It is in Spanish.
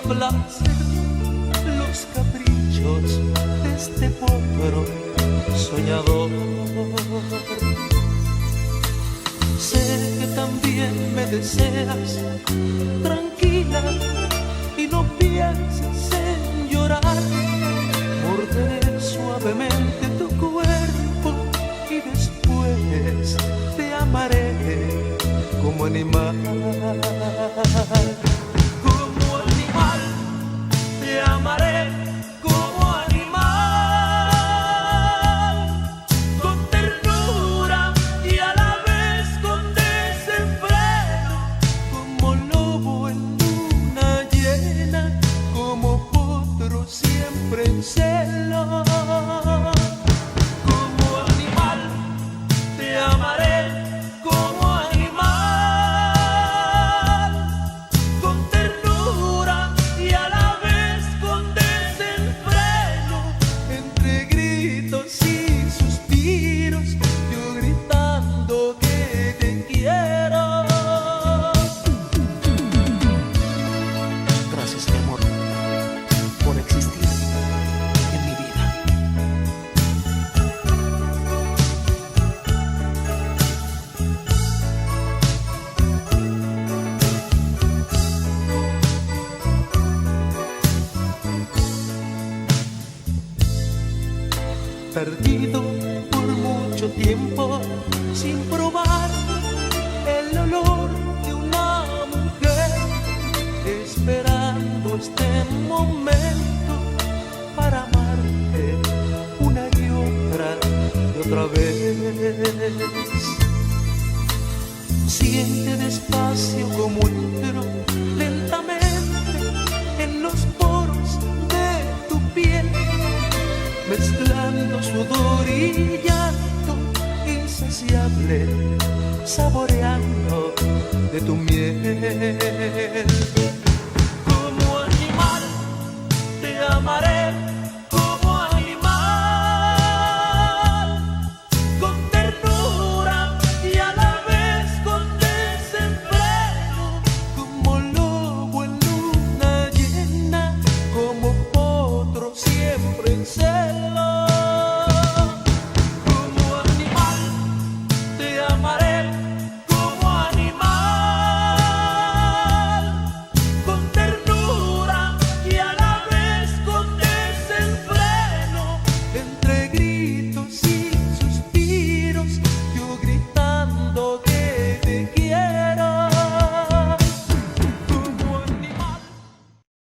complacen los caprichos de este potro soñador. Sé que también me deseas, tranquila, y no pienses en llorar. Morderé suavemente tu cuerpo y después te amaré como animal. Como animal, te amaré como animal, con ternura y a la vez con desenfreno, como lobo en luna llena, como potro siempre en celo. Como animal, te amaré como animal, con ternura y a la vez con desenfreno, entre gritos y suspiros, yo gritando que te quiero. Gracias, mi amor, por existir en mi vida. Perdido por mucho tiempo sin probar el olor de una mujer, esperando este momento para amarte una y otra vez. Siente despacio como entro lentamente en los poros de tu piel, mezclando sudor y llanto insaciable, saboreando de tu miel.